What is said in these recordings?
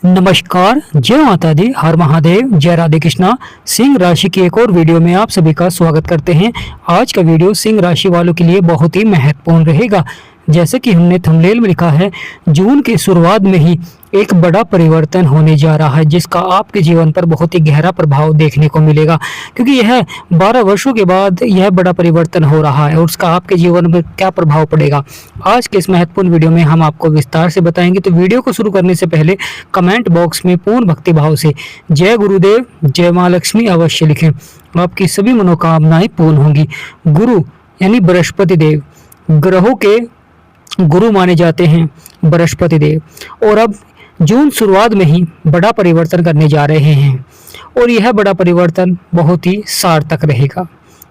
नमस्कार, जय माता दी, हर महादेव, जय राधे कृष्णा। सिंह राशि की एक और वीडियो में आप सभी का स्वागत करते हैं। आज का वीडियो सिंह राशि वालों के लिए बहुत ही महत्वपूर्ण रहेगा। जैसे कि हमने थंबनेल में लिखा है, जून की शुरुआत में ही एक बड़ा परिवर्तन होने जा रहा है जिसका आपके जीवन पर बहुत ही गहरा प्रभाव देखने को मिलेगा, क्योंकि यह 12 वर्षों के बाद यह बड़ा परिवर्तन हो रहा है और उसका आपके जीवन पर क्या प्रभाव पड़ेगा, आज के इस महत्वपूर्ण वीडियो में हम आपको विस्तार से बताएंगे। तो वीडियो को शुरू करने से पहले कमेंट बॉक्स में पूर्ण भक्ति भाव से जय गुरुदेव, जय माँ लक्ष्मी अवश्य लिखें। आपकी सभी मनोकामनाएं पूर्ण होंगी। गुरु यानी बृहस्पति देव, ग्रहों के गुरु माने जाते हैं बृहस्पति देव, और अब जून शुरुआत में ही बड़ा परिवर्तन करने जा रहे हैं और यह बड़ा परिवर्तन बहुत ही सार्थक रहेगा,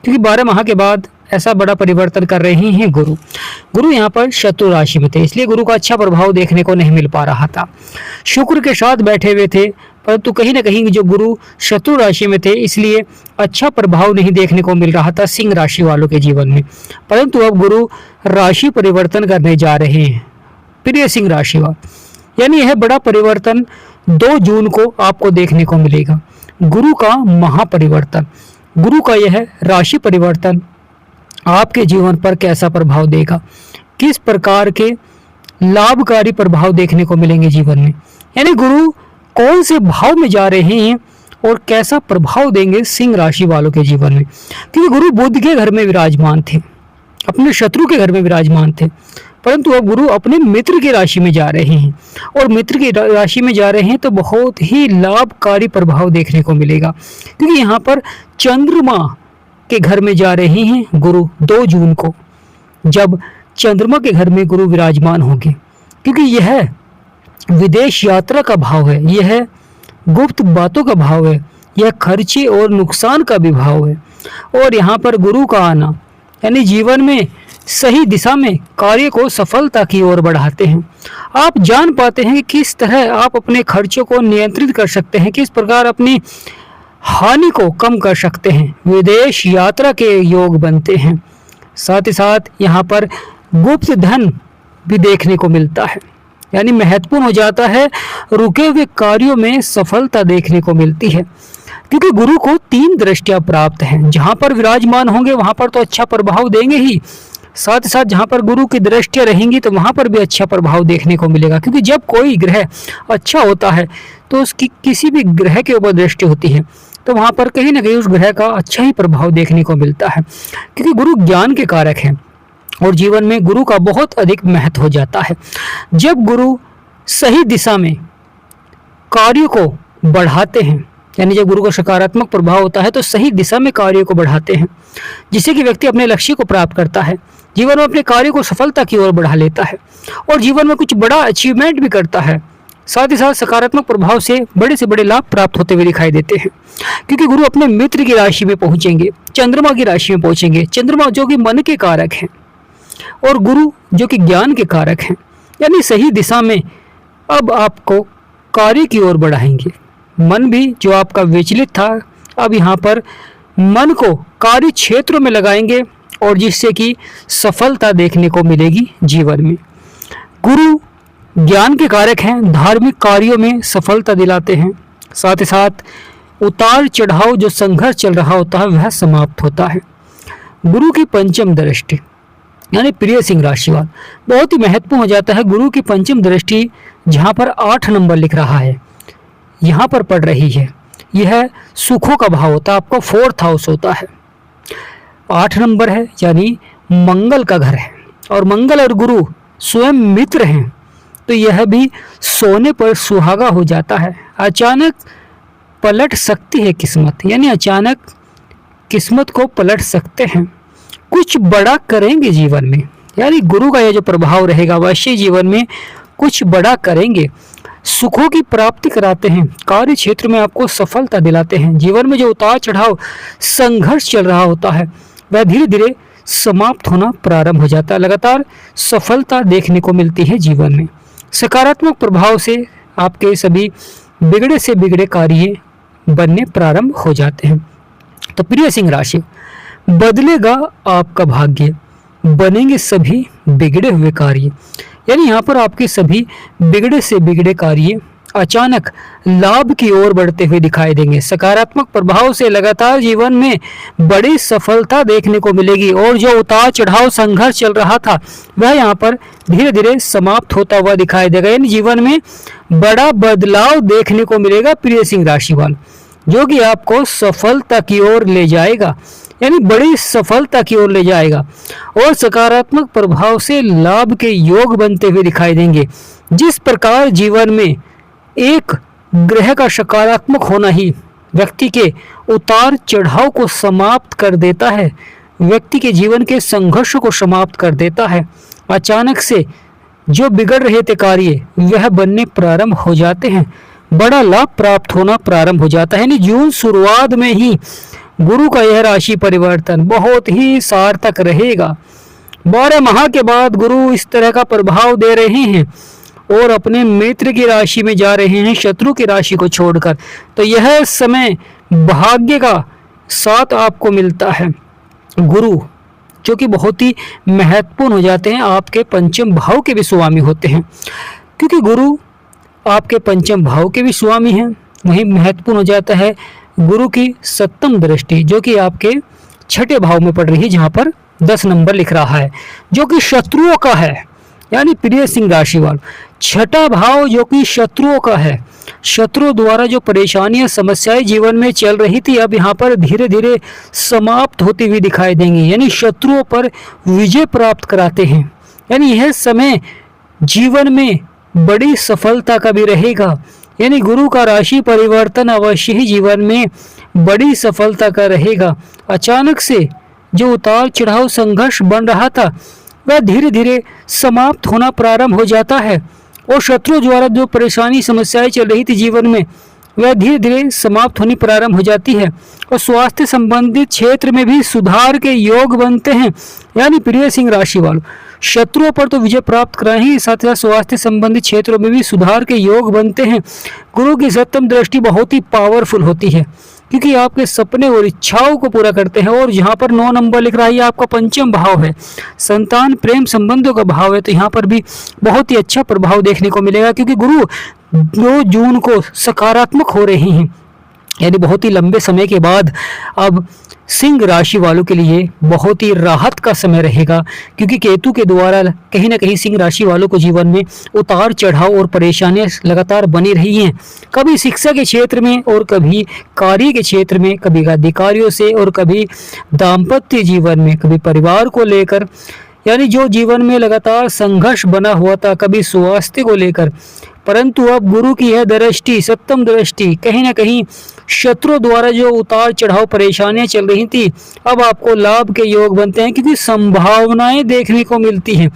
क्योंकि 12 माह के बाद ऐसा बड़ा परिवर्तन कर रहे हैं गुरु। गुरु यहाँ पर शत्रु राशि में थे, इसलिए गुरु का अच्छा प्रभाव देखने को नहीं मिल पा रहा था। शुक्र के साथ बैठे हुए थे, परंतु कहीं ना कहीं जो गुरु शत्रु राशि में थे, इसलिए अच्छा प्रभाव नहीं देखने को मिल रहा था सिंह राशि वालों के जीवन में। परंतु अब गुरु राशि परिवर्तन करने जा रहे हैं प्रिय सिंह राशि वाले, यानी यह बड़ा परिवर्तन 2 जून को आपको देखने को मिलेगा। गुरु का महापरिवर्तन, गुरु का यह राशि परिवर्तन आपके जीवन पर कैसा प्रभाव देगा, किस प्रकार के लाभकारी प्रभाव देखने को मिलेंगे जीवन में, यानी गुरु कौन से भाव में जा रहे हैं और कैसा प्रभाव देंगे सिंह राशि वालों के जीवन में। क्योंकि गुरु बुध के घर में विराजमान थे, अपने शत्रु के घर में विराजमान थे, परंतु अब गुरु अपने मित्र की राशि में जा रहे हैं, और मित्र की राशि में जा रहे हैं तो बहुत ही लाभकारी प्रभाव देखने को मिलेगा। क्योंकि यहाँ पर चंद्रमा के घर में जा रहे हैं गुरु 2 जून को, जब चंद्रमा के घर में गुरु विराजमान होंगे, क्योंकि यह विदेश यात्रा का भाव है, यह गुप्त बातों का भाव है, यह खर्चे और नुकसान का भी भाव है। और यहाँ पर गुरु का आना यानी जीवन में सही दिशा में कार्य को सफलता की ओर बढ़ाते हैं। आप जान पाते हैं कि किस तरह आप अपने खर्चों को नियंत्रित कर सकते हैं, किस प्रकार अपनी हानि को कम कर सकते हैं। विदेश यात्रा के योग बनते हैं, साथ ही साथ यहाँ पर गुप्त धन भी देखने को मिलता है, यानी महत्वपूर्ण हो जाता है। रुके हुए कार्यों में सफलता देखने को मिलती है, क्योंकि गुरु को 3 दृष्टियां प्राप्त हैं। जहां पर विराजमान होंगे वहां पर तो अच्छा प्रभाव देंगे ही, साथ ही साथ जहां पर गुरु की दृष्टियां रहेंगी तो वहां पर भी अच्छा प्रभाव देखने को मिलेगा। क्योंकि जब कोई ग्रह अच्छा होता है तो उसकी किसी भी ग्रह के ऊपर दृष्टि होती है तो वहां पर कहीं ना कहीं उस ग्रह का अच्छा ही प्रभाव देखने को मिलता है, क्योंकि गुरु ज्ञान के कारक हैं और जीवन में गुरु का बहुत अधिक महत्व हो जाता है। जब गुरु सही दिशा में कार्य को बढ़ाते हैं, यानी जब गुरु का सकारात्मक प्रभाव होता है तो सही दिशा में कार्य को बढ़ाते हैं, जिससे कि व्यक्ति अपने लक्ष्य को प्राप्त करता है, जीवन में अपने कार्य को सफलता की ओर बढ़ा लेता है और जीवन में कुछ बड़ा अचीवमेंट भी करता है। साथ ही साथ सकारात्मक प्रभाव से बड़े लाभ प्राप्त होते हुए दिखाई देते हैं, क्योंकि गुरु अपने मित्र की राशि में पहुंचेंगे, चंद्रमा की राशि में पहुंचेंगे। चंद्रमा जो कि मन के कारक हैं और गुरु जो कि ज्ञान के कारक हैं, यानी सही दिशा में अब आपको कार्य की ओर बढ़ाएंगे। मन भी जो आपका विचलित था, अब यहाँ पर मन को कार्य क्षेत्रों में लगाएंगे और जिससे कि सफलता देखने को मिलेगी जीवन में। गुरु ज्ञान के कारक हैं, धार्मिक कार्यों में सफलता दिलाते हैं, साथ ही साथ उतार चढ़ाव जो संघर्ष चल रहा होता है वह समाप्त होता है। गुरु की पंचम दृष्टि यानी प्रिय सिंह राशि वाले बहुत ही महत्वपूर्ण हो जाता है। गुरु की पंचम दृष्टि जहाँ पर 8 नंबर लिख रहा है यहाँ पर पड़ रही है, यह सुखों का भाव होता है, आपका 4th हाउस होता है। 8 नंबर है यानी मंगल का घर है, और मंगल और गुरु स्वयं मित्र हैं, तो यह भी सोने पर सुहागा हो जाता है। अचानक पलट सकती है किस्मत, यानी अचानक किस्मत को पलट सकते हैं, कुछ बड़ा करेंगे जीवन में, यानी गुरु का यह जो प्रभाव रहेगा अवश्य जीवन में कुछ बड़ा करेंगे। सुखों की प्राप्ति कराते हैं, कार्य क्षेत्र में आपको सफलता दिलाते हैं। जीवन में जो उतार चढ़ाव संघर्ष चल रहा होता है वह धीरे धीरे समाप्त होना प्रारंभ हो जाता है, लगातार सफलता देखने को मिलती है जीवन में। सकारात्मक प्रभाव से आपके सभी बिगड़े से बिगड़े कार्य बनने प्रारंभ हो जाते हैं। तो प्रिय सिंह राशि, बदलेगा आपका भाग्य, बनेंगे सभी बिगड़े हुए कार्य, यानी यहाँ पर आपके सभी बिगड़े से बिगड़े कार्य अचानक लाभ की ओर बढ़ते हुए दिखाई देंगे। सकारात्मक प्रभाव से लगातार जीवन में बड़ी सफलता देखने को मिलेगी और जो उतार चढ़ाव संघर्ष चल रहा था वह यहाँ पर धीरे धीरे समाप्त होता हुआ दिखाई देगा। यानी जीवन में बड़ा बदलाव देखने को मिलेगा प्रिय सिंह राशि वालों, जो कि आपको सफलता की ओर ले जाएगा, यानी बड़ी सफलता की ओर ले जाएगा और सकारात्मक प्रभाव से लाभ के योग बनते हुए दिखाई देंगे। जिस प्रकार जीवन में एक ग्रह का सकारात्मक होना ही व्यक्ति के उतार चढ़ाव को समाप्त कर देता है, व्यक्ति के जीवन के संघर्ष को समाप्त कर देता है, अचानक से जो बिगड़ रहे थे कार्य वह बनने प्रारंभ हो जाते हैं, बड़ा लाभ प्राप्त होना प्रारंभ हो जाता है। यानी जून शुरुआत में ही गुरु का यह राशि परिवर्तन बहुत ही सार्थक रहेगा। 12 माह के बाद गुरु इस तरह का प्रभाव दे रहे हैं और अपने मित्र की राशि में जा रहे हैं, शत्रु की राशि को छोड़कर। तो यह समय भाग्य का साथ आपको मिलता है। गुरु जो कि बहुत ही महत्वपूर्ण हो जाते हैं, आपके पंचम भाव के भी स्वामी होते हैं, क्योंकि गुरु आपके पंचम भाव के भी स्वामी हैं। वहीं महत्वपूर्ण हो जाता है गुरु की सप्तम दृष्टि, जो कि आपके छठे भाव में पड़ रही है, जहां पर 10 नंबर लिख रहा है, जो कि शत्रुओं का है। यानी प्रिय सिंह राशि वालों, छठा भाव जो कि शत्रुओं का है, शत्रु द्वारा जो परेशानियां समस्याएं जीवन में चल रही थी अब यहाँ पर धीरे धीरे समाप्त होती हुई दिखाई देंगी। यानी शत्रुओं पर विजय प्राप्त कराते हैं। यानी यह समय जीवन में बड़ी सफलता का भी रहेगा। यानी गुरु का राशि परिवर्तन अवश्य ही जीवन में बड़ी सफलता का रहेगा। अचानक से जो उतार चढ़ाव संघर्ष बन रहा था वह धीरे धीरे समाप्त होना प्रारंभ हो जाता है और शत्रु द्वारा जो परेशानी समस्याएं चल रही थी जीवन में वह धीरे धीरे समाप्त होनी प्रारंभ हो जाती है और स्वास्थ्य संबंधित क्षेत्र में भी सुधार के योग बनते हैं। यानी प्रिय सिंह राशि वालों, शत्रुओं पर तो विजय प्राप्त कराएं ही, साथ ही साथ स्वास्थ्य संबंधित क्षेत्रों में भी सुधार के योग बनते हैं। गुरु की सप्तम दृष्टि बहुत ही पावरफुल होती है, क्योंकि आपके सपने और इच्छाओं को पूरा करते हैं। और यहाँ पर 9 नंबर लिख रहा है, आपका पंचम भाव है, संतान प्रेम संबंधों का भाव है, तो यहाँ पर भी बहुत ही अच्छा प्रभाव देखने को मिलेगा, क्योंकि गुरु 2 जून को सकारात्मक हो रहे हैं। यानी बहुत ही लंबे समय के बाद अब सिंह राशि वालों के लिए बहुत ही राहत का समय रहेगा, क्योंकि केतु के द्वारा कहीं ना कहीं सिंह राशि वालों को जीवन में उतार चढ़ाव और परेशानियां लगातार बनी रही हैं। कभी शिक्षा के क्षेत्र में और कभी कार्य के क्षेत्र में, कभी अधिकारियों से और कभी दाम्पत्य जीवन में, कभी परिवार को लेकर। यानी जो जीवन में लगातार संघर्ष बना हुआ था, कभी स्वास्थ्य को लेकर, परंतु अब गुरु की यह दृष्टि, सप्तम दृष्टि, कहीं ना कहीं शत्रु द्वारा जो उतार चढ़ाव परेशानियां चल रही थी अब आपको लाभ के योग बनते हैं, क्योंकि संभावनाएं देखने को मिलती हैं।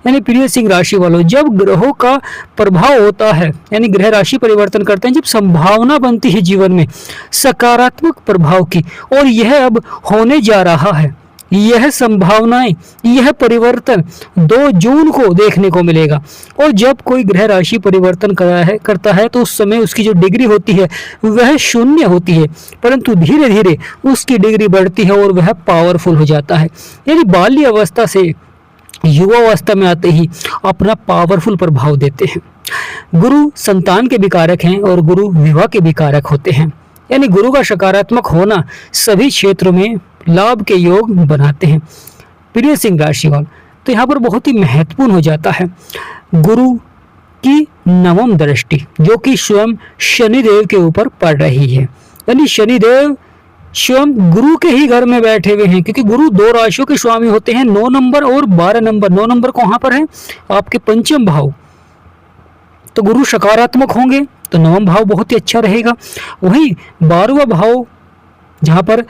यानी प्रिय सिंह राशि वालों, जब ग्रहों का प्रभाव होता है, यानी ग्रह राशि परिवर्तन करते हैं, जब संभावना बनती है जीवन में सकारात्मक प्रभाव की, और यह अब होने जा रहा है। यह संभावनाएं, यह परिवर्तन 2 जून को देखने को मिलेगा। और जब कोई ग्रह राशि परिवर्तन करता है तो उस समय उसकी जो डिग्री होती है वह 0 होती है, परंतु धीरे धीरे उसकी डिग्री बढ़ती है और वह पावरफुल हो जाता है। यानी बाल्य अवस्था से युवावस्था में आते ही अपना पावरफुल प्रभाव देते हैं। गुरु संतान के भी कारक हैं और गुरु विवाह के भी कारक होते हैं। यानी गुरु का सकारात्मक होना सभी क्षेत्रों में लाभ के योग बनाते हैं। प्रिय सिंह राशि वालों, तो यहाँ पर बहुत ही महत्वपूर्ण हो जाता है गुरु की 9वीं दृष्टि, जो कि स्वयं शनिदेव के ऊपर पड़ रही है। यानी शनिदेव स्वयं गुरु के ही घर में बैठे हुए हैं, क्योंकि गुरु 2 राशियों के स्वामी होते हैं, 9 नंबर और 12 नंबर। 9 नंबर कहाँ पर है? आपके पंचम भाव। तो गुरु सकारात्मक होंगे तो 9वां भाव बहुत ही अच्छा रहेगा। वहीं 12वां भाव जहाँ पर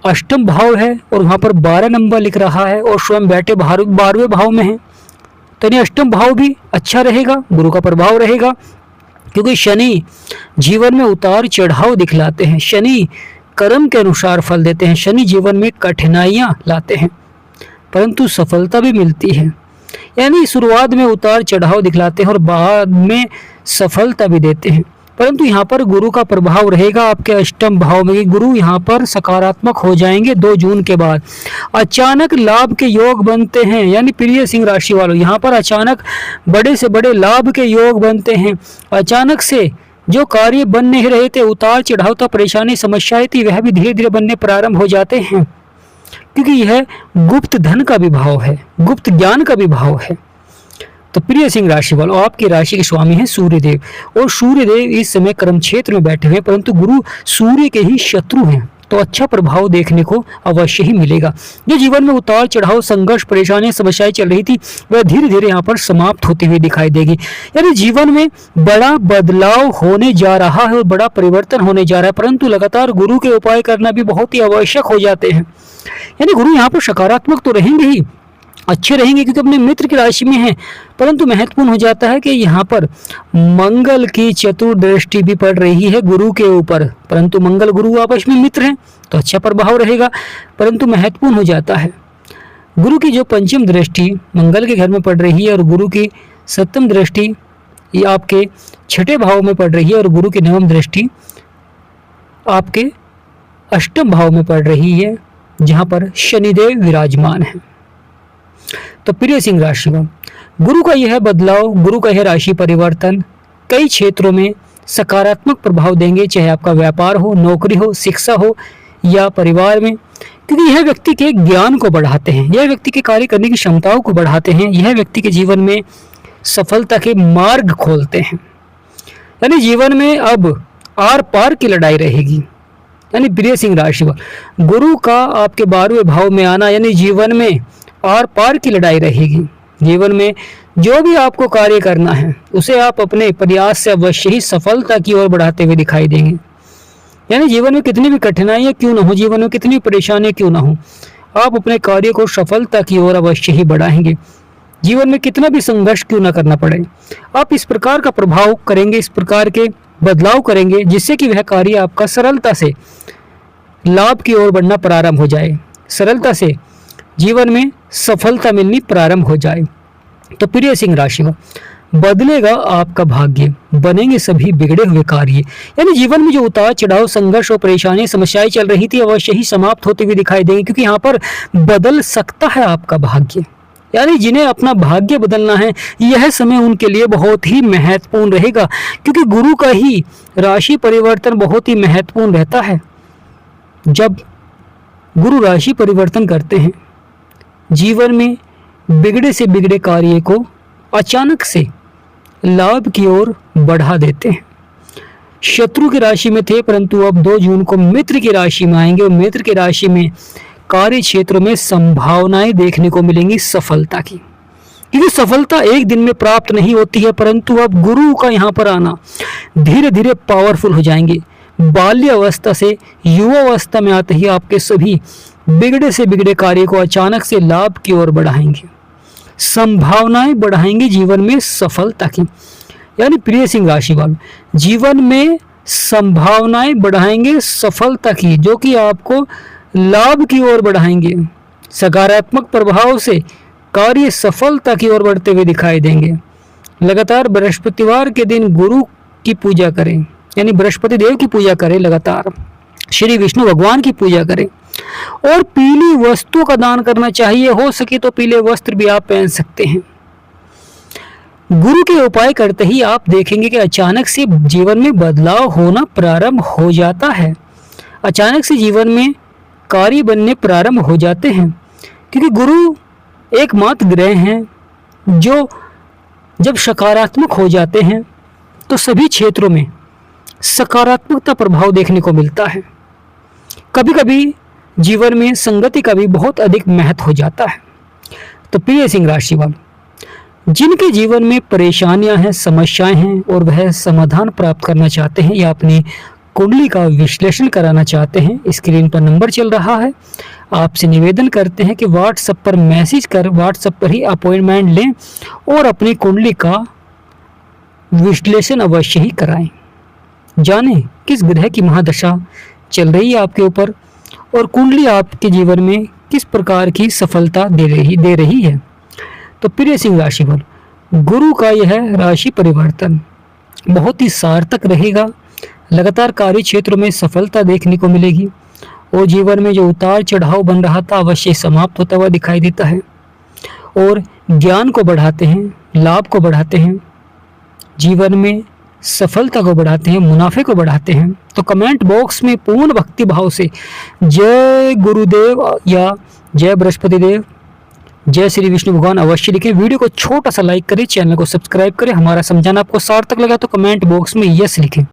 अष्टम भाव है और वहाँ पर 12 नंबर लिख रहा है और स्वयं बैठे 12वें भाव में है, तो यानी अष्टम भाव भी अच्छा रहेगा, गुरु का प्रभाव रहेगा। क्योंकि शनि जीवन में उतार चढ़ाव दिखलाते हैं, शनि कर्म के अनुसार फल देते हैं, शनि जीवन में कठिनाइयाँ लाते हैं परंतु सफलता भी मिलती है। यानी शुरुआत में उतार चढ़ाव दिखलाते हैं और बाद में सफलता भी देते हैं, परंतु यहाँ पर गुरु का प्रभाव रहेगा आपके अष्टम भाव में। गुरु यहाँ पर सकारात्मक हो जाएंगे 2 जून के बाद। अचानक लाभ के योग बनते हैं, यानी प्रिय सिंह राशि वालों यहाँ पर अचानक बड़े से बड़े लाभ के योग बनते हैं। अचानक से जो कार्य बन नहीं रहे थे, उतार चढ़ाव था, परेशानी समस्याएं थी, वह भी धीरे धीरे बनने प्रारंभ हो जाते हैं, क्योंकि यह गुप्त धन का भी भाव है, गुप्त ज्ञान का भी भाव है। तो प्रिय सिंह राशि वालों, आपकी राशि के स्वामी हैं सूर्यदेव, और सूर्यदेव इस समय कर्म क्षेत्र में बैठे हुए हैं, परंतु गुरु सूर्य के ही शत्रु हैं, तो अच्छा प्रभाव देखने को अवश्य ही मिलेगा। जो जीवन में उतार चढ़ाव, संघर्ष, परेशानियां, समस्याएं चल रही थी, वह धीरे धीरे यहाँ पर समाप्त होती हुई दिखाई देगी। यानी जीवन में बड़ा बदलाव होने जा रहा है और बड़ा परिवर्तन होने जा रहा है, परंतु लगातार गुरु के उपाय करना भी बहुत ही आवश्यक हो जाते हैं। यानी गुरु यहाँ पर सकारात्मक तो रहेंगे ही, अच्छे रहेंगे, क्योंकि अपने मित्र की राशि में हैं, परंतु महत्वपूर्ण हो जाता है कि यहाँ पर मंगल की चतुर्दृष्टि भी पड़ रही है गुरु के ऊपर, परंतु मंगल गुरु आपस में मित्र हैं, तो अच्छा प्रभाव रहेगा। परंतु महत्वपूर्ण हो जाता है गुरु की जो पंचम दृष्टि मंगल के घर में पड़ रही है, और गुरु की सप्तम दृष्टि ये आपके 6ठे भाव में पड़ रही है, और गुरु की 9वीं दृष्टि आपके 8वें भाव में पड़ रही है, जहाँ पर शनिदेव विराजमान है। तो प्रिय सिंह राशि में गुरु का यह बदलाव, गुरु का यह राशि परिवर्तन कई क्षेत्रों में सकारात्मक प्रभाव देंगे, चाहे आपका व्यापार हो, नौकरी हो, शिक्षा हो या परिवार में, क्योंकि यह व्यक्ति के ज्ञान को बढ़ाते हैं, यह व्यक्ति के कार्य करने की क्षमताओं को बढ़ाते हैं, यह व्यक्ति के जीवन में सफलता के मार्ग खोलते हैं। यानी जीवन में अब आर पार की लड़ाई रहेगी। यानी प्रिय सिंह राशि में गुरु का आपके 12वें भाव में आना, यानी जीवन में आर पार की लड़ाई रहेगी। जीवन में जो भी आपको कार्य करना है, उसे आप अपने प्रयास से अवश्य ही सफलता की ओर बढ़ाते हुए दिखाई देंगे। यानी जीवन में कितनी भी कठिनाइयां क्यों ना हो, जीवन में कितनी परेशानियां क्यों ना हो, आप अपने कार्य को सफलता की ओर अवश्य ही बढ़ाएंगे। जीवन में कितना भी संघर्ष क्यों ना करना पड़े, आप इस प्रकार का प्रभाव करेंगे, इस प्रकार के बदलाव करेंगे, जिससे कि वह कार्य आपका सरलता से लाभ की ओर बढ़ना प्रारंभ हो जाए, सरलता से जीवन में सफलता मिलनी प्रारंभ हो जाए। तो प्रिय सिंह राशि में बदलेगा आपका भाग्य, बनेंगे सभी बिगड़े हुए कार्य। यानी जीवन में जो उतार चढ़ाव, संघर्ष और परेशानी, समस्याएं चल रही थी, अवश्य ही समाप्त होती हुई दिखाई देंगी, क्योंकि यहाँ पर बदल सकता है आपका भाग्य। यानी जिन्हें अपना भाग्य बदलना है, यह समय उनके लिए बहुत ही महत्वपूर्ण रहेगा, क्योंकि गुरु का ही राशि परिवर्तन बहुत ही महत्वपूर्ण रहता है। जब गुरु राशि परिवर्तन करते हैं, जीवन में बिगड़े से बिगड़े कार्य को अचानक से लाभ की ओर बढ़ा देते हैं। शत्रु की राशि में थे, परंतु अब 2 जून को मित्र की राशि में आएंगे, और मित्र की राशि में कार्य क्षेत्रों में संभावनाएं देखने को मिलेंगी सफलता की, क्योंकि सफलता एक दिन में प्राप्त नहीं होती है, परंतु अब गुरु का यहाँ पर आना धीरे धीरे पावरफुल हो जाएंगे। बाल्य अवस्था से युवा अवस्था में आते ही आपके सभी बिगड़े से बिगड़े कार्य को अचानक से लाभ की ओर बढ़ाएंगे, संभावनाएं बढ़ाएंगे जीवन में सफलता की। यानी प्रिय सिंह राशि वालों जीवन में संभावनाएं बढ़ाएंगे सफलता की, जो कि आपको लाभ की ओर बढ़ाएंगे। सकारात्मक प्रभाव से कार्य सफलता की ओर बढ़ते हुए दिखाई देंगे। लगातार बृहस्पतिवार के दिन गुरु की पूजा करें, यानी बृहस्पति देव की पूजा करें, लगातार श्री विष्णु भगवान की पूजा करें, और पीली वस्तुओं का दान करना चाहिए। हो सके तो पीले वस्त्र भी आप पहन सकते हैं। गुरु के उपाय करते ही आप देखेंगे कि अचानक से जीवन में बदलाव होना प्रारंभ हो जाता है, अचानक से जीवन में कार्य बनने प्रारंभ हो जाते हैं, क्योंकि गुरु एकमात्र ग्रह हैं जो जब सकारात्मक हो जाते हैं तो सभी क्षेत्रों में सकारात्मकता प्रभाव देखने को मिलता है। कभी कभी जीवन में संगति का भी बहुत अधिक महत्व हो जाता है। तो प्रिय सिंह राशि वालों जिनके जीवन में परेशानियां हैं, समस्याएं हैं, और वह समाधान प्राप्त करना चाहते हैं या अपनी कुंडली का विश्लेषण कराना चाहते हैं, स्क्रीन पर नंबर चल रहा है। आपसे निवेदन करते हैं कि व्हाट्सएप पर मैसेज कर व्हाट्सएप पर ही अपॉइंटमेंट लें और अपनी कुंडली का विश्लेषण अवश्य ही कराएं। जानें किस ग्रह की महादशा चल रही है आपके ऊपर, और कुंडली आपके जीवन में किस प्रकार की सफलता दे रही है। तो प्रिय सिंह राशि वालों गुरु का यह राशि परिवर्तन बहुत ही सार्थक रहेगा। लगातार कार्य क्षेत्रों में सफलता देखने को मिलेगी और जीवन में जो उतार चढ़ाव बन रहा था अवश्य समाप्त होता हुआ दिखाई देता है। और ज्ञान को बढ़ाते हैं, लाभ को बढ़ाते हैं, जीवन में सफलता को बढ़ाते हैं, मुनाफे को बढ़ाते हैं। तो कमेंट बॉक्स में पूर्ण भक्ति भाव से जय गुरुदेव या जय बृहस्पति देव, जय श्री विष्णु भगवान अवश्य लिखें। वीडियो को छोटा सा लाइक करें, चैनल को सब्सक्राइब करें। हमारा समझाना आपको सार्थक लगा तो कमेंट बॉक्स में यस लिखें।